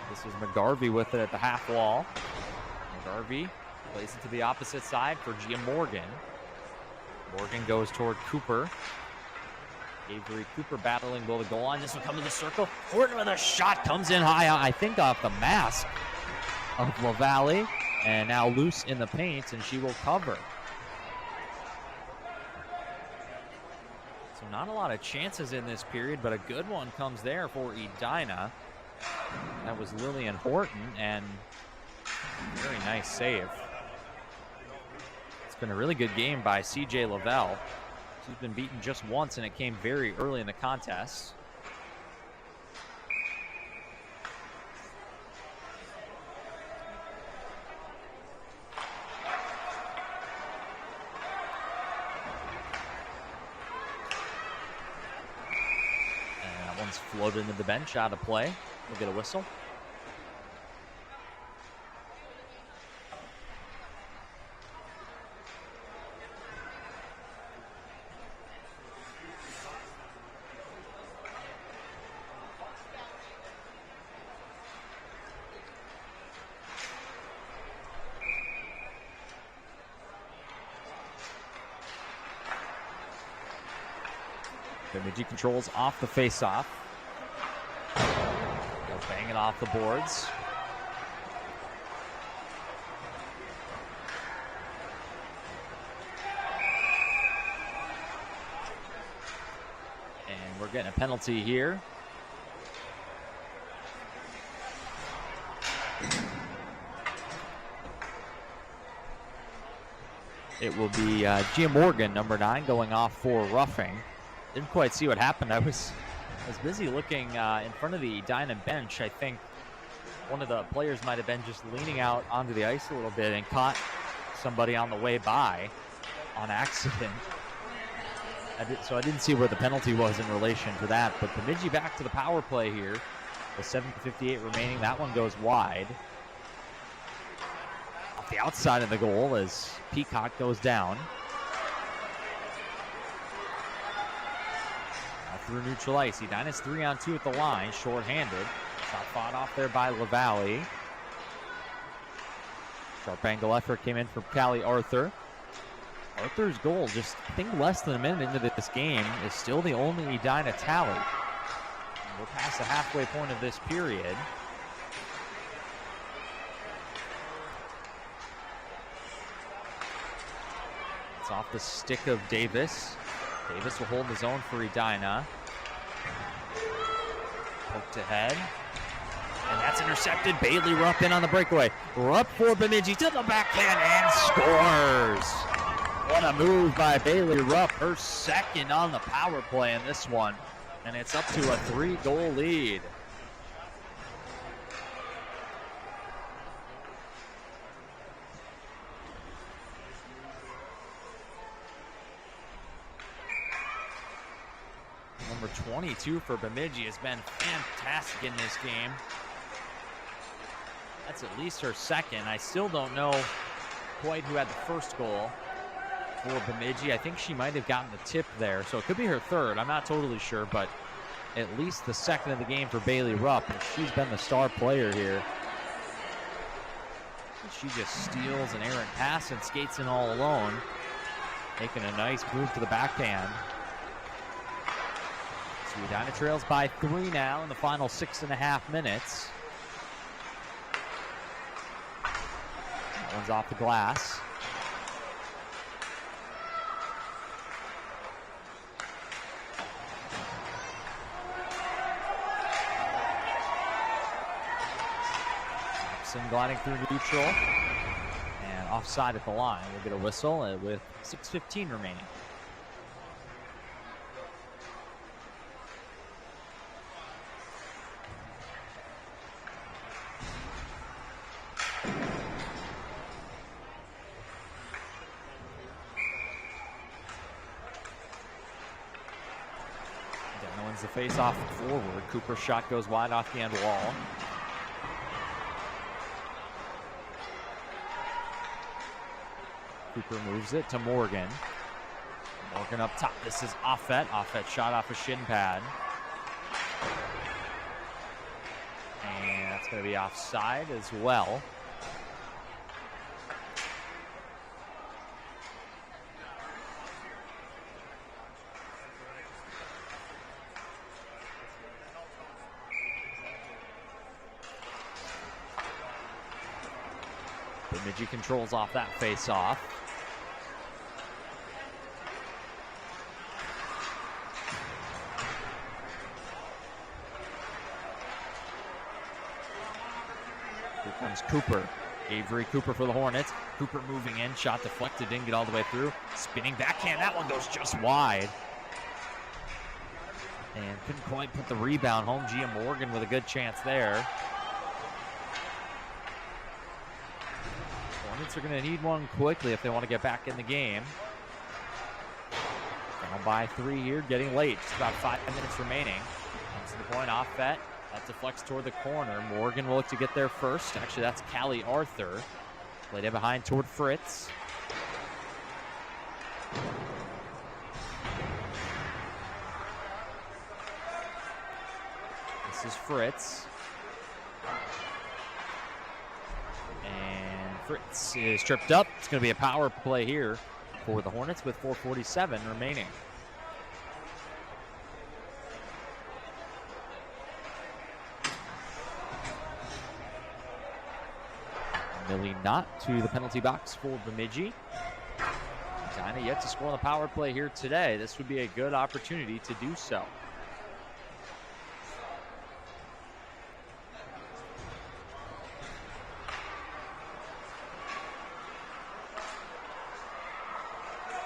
This is McGarvey with it at the half wall. McGarvey plays it to the opposite side for Gia Morgan. Morgan goes toward Cooper. Avery Cooper battling below the goal line. This will come to the circle. Horton with a shot, comes in high, I think off the mask of LaValle, and now loose in the paint, and she will cover. So not a lot of chances in this period, but a good one comes there for Edina. That was Lillian Horton, and very nice save. It's been a really good game by CJ Lavelle. She's been beaten just once, and it came very early in the contest. And that one's floated into the bench, out of play. We'll get a whistle. Bemidji controls off the face-off. They'll bang it off the boards. And we're getting a penalty here. It will be Gia Morgan, number 9, going off for roughing. Didn't quite see what happened. I was busy looking in front of the Edina bench. I think one of the players might have been just leaning out onto the ice a little bit and caught somebody on the way by on accident. So I didn't see where the penalty was in relation to that. But Bemidji back to the power play here. With 7:58 remaining. That one goes wide. Off the outside of the goal as Peacock goes down. Through neutral ice. Edina's 3-on-2 at the line, short-handed. Shot fought off there by LaValle. Sharp angle effort came in from Callie Arthur. Arthur's goal, just I think less than a minute into this game, is still the only Edina tally. We're past the halfway point of this period. It's off the stick of Davis. Davis will hold his own for Edina. Poked ahead. And that's intercepted. Bailey Rupp in on the breakaway. Rupp for Bemidji to the backhand and scores. What a move by Bailey Rupp. Her second on the power play in this one. And it's up to a 3-goal lead. Number 22 for Bemidji has been fantastic in this game. That's at least her second. I still don't know quite who had the first goal for Bemidji. I think she might have gotten the tip there, so it could be her third. I'm not totally sure, but at least the second of the game for Bailey Rupp, and she's been the star player here. She just steals an errant pass and skates in all alone, making a nice move to the backhand. So Edina trails by 3 now in the final 6.5 minutes. That one's off the glass. Gibson gliding through neutral and offside at the line. We'll get a whistle with 6:15 remaining. The face-off forward. Cooper's shot goes wide off the end wall. Cooper moves it to Morgan. Morgan up top. This is Offet. Offet shot off a shin pad. And that's going to be offside as well. Bemidji controls off that face-off. Here comes Cooper. Avery Cooper for the Hornets. Cooper moving in, shot deflected, didn't get all the way through. Spinning backhand, that one goes just wide. And couldn't quite put the rebound home. Gia Morgan with a good chance there. Hornets are going to need one quickly if they want to get back in the game. Down by 3 here, getting late. Just about 5 minutes remaining. Comes to the point, Offet. That deflects toward the corner. Morgan will look to get there first. Actually, that's Callie Arthur. Played in behind toward Fritz. This is Fritz. And Fritz is tripped up. It's going to be a power play here for the Hornets with 4:47 remaining. Millie Knott to the penalty box for Bemidji. Edina yet to score on the power play here today. This would be a good opportunity to do so.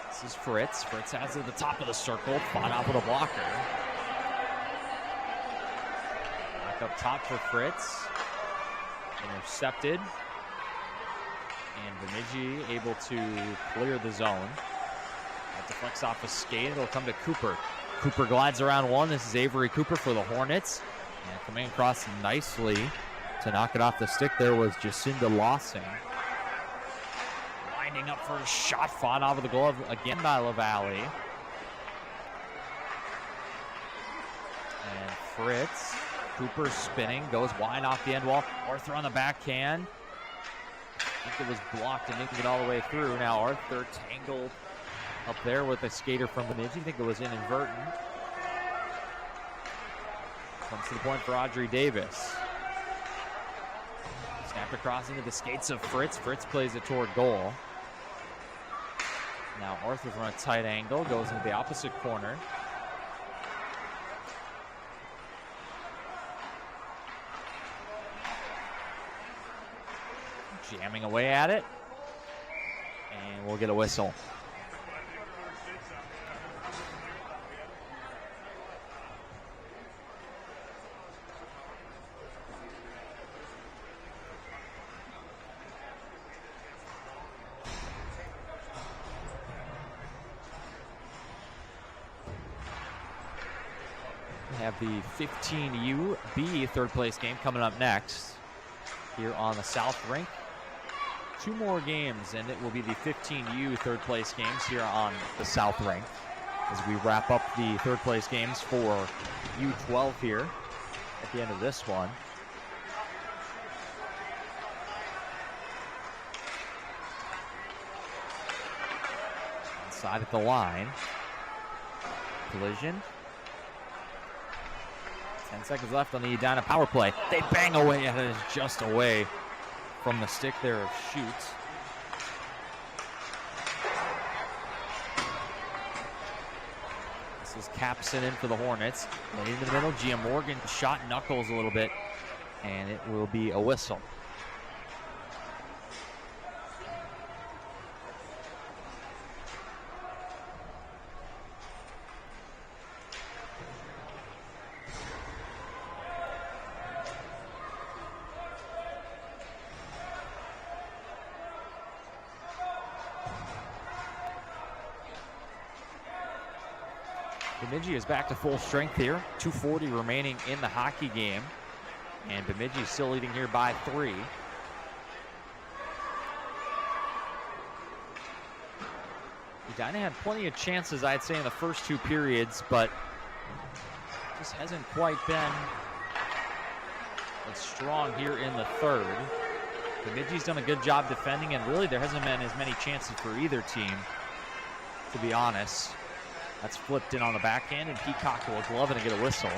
This is Fritz. Fritz has it at the top of the circle. Fought out with a blocker. Back up top for Fritz. Intercepted. And Bemidji able to clear the zone. That deflects off a skate. It'll come to Cooper. Cooper glides around one. This is Avery Cooper for the Hornets. And coming across nicely to knock it off the stick there was Jacinda Lawson. Winding up for a shot. Fought out of the glove again by LaValle. And Fritz. Cooper spinning. Goes wide off the end wall. Arthur on the backhand. I think it was blocked and didn't get all the way through. Now Arthur tangled up there with a skater from Bemidji. I think it was inadvertent. Comes to the point for Audrey Davis. Snapped across into the skates of Fritz. Fritz plays it toward goal. Now Arthur from a tight angle goes into the opposite corner. jamming away at it. And we'll get a whistle. We have the 15U B third place game coming up next here on the South Rink. 2 more games and it will be the 15U third place games here on the South Rink as we wrap up the third place games for U12 here at the end of this one. Inside at the line. Collision. 10 seconds left on the Edina power play. They bang away at it, just away from the stick there of Schutz. This is Capson in for the Hornets. Late into the middle, Gia Morgan shot knuckles a little bit, and it will be a whistle. Bemidji is back to full strength here. 2:40 remaining in the hockey game. And Bemidji is still leading here by 3. Edina had plenty of chances, I'd say, in the first 2 periods, but just hasn't quite been as strong here in the third. Bemidji's done a good job defending, and really there hasn't been as many chances for either team, to be honest. That's flipped in on the backhand, and Peacock will glove it and get a whistle.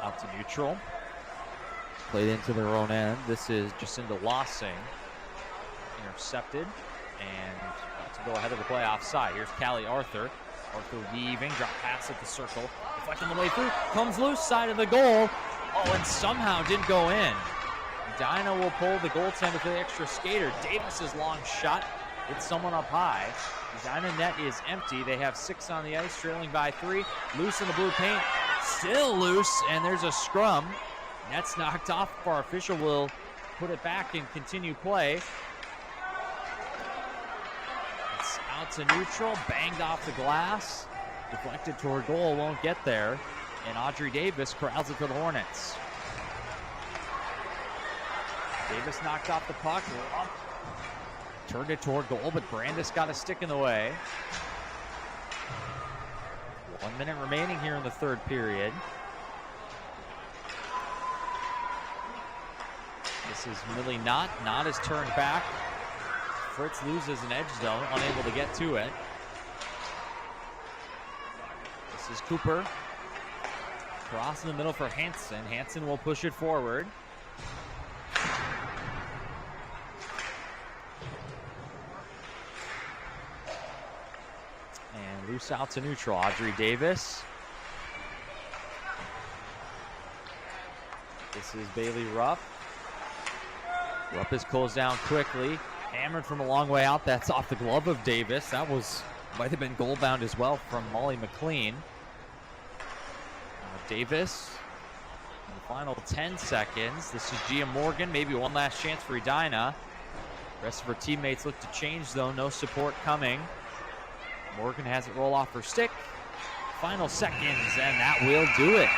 Out to neutral. Played into their own end. This is Jacinda Lossing. Intercepted. And about to go ahead of the play offside. Here's Callie Arthur. Arthur weaving. Drop pass at the circle. Deflecting the way through. Comes loose. Side of the goal. Oh, and somehow didn't go in. Edina will pull the goaltender for the extra skater. Davis's long shot. It's someone up high. Edina net is empty. They have 6 on the ice, trailing by 3. Loose in the blue paint. Still loose, and there's a scrum. Net's knocked off. Our official will put it back and continue play. It's out to neutral, banged off the glass. Deflected toward goal, won't get there. And Audrey Davis corrals it for the Hornets. Davis knocked off the puck. Turned it toward goal, but Brandis got a stick in the way. 1 minute remaining here in the third period. This is Millie Knott. Knott is turned back. Fritz loses an edge zone, unable to get to it. This is Cooper. Cross in the middle for Hansen. Hansen will push it forward. And loose out to neutral. Audrey Davis. This is Bailey Rupp. Rupp is closed down quickly. Hammered from a long way out. That's off the glove of Davis. That might have been goal bound as well from Molly McLean. Davis. In the final 10 seconds. This is Gia Morgan. Maybe one last chance for Edina. The rest of her teammates look to change though. No support coming. Morgan has it roll off her stick. Final seconds, and that will do it.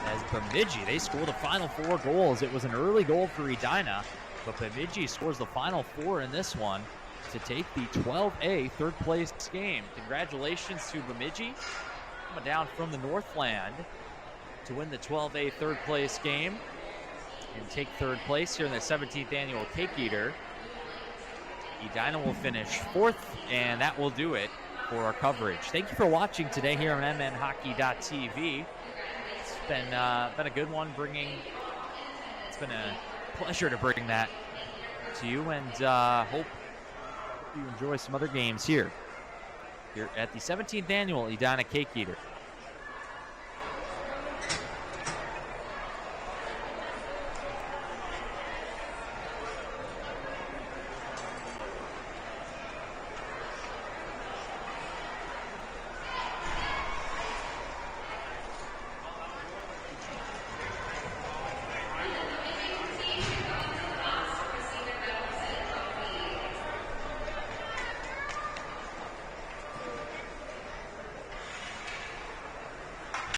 As Bemidji, they scored the final 4 goals. It was an early goal for Edina, but Bemidji scores the final 4 in this one to take the 12A third place game. Congratulations to Bemidji, coming down from the Northland to win the 12A third place game. and take third place here in the 17th annual Cake Eater. Edina will finish 4th, and that will do it for our coverage. Thank you for watching today here on mnhockey.tv. It's been a good one. It's been a pleasure to bring that to you, and hope you enjoy some other games here at the 17th annual Edina Cake Eater.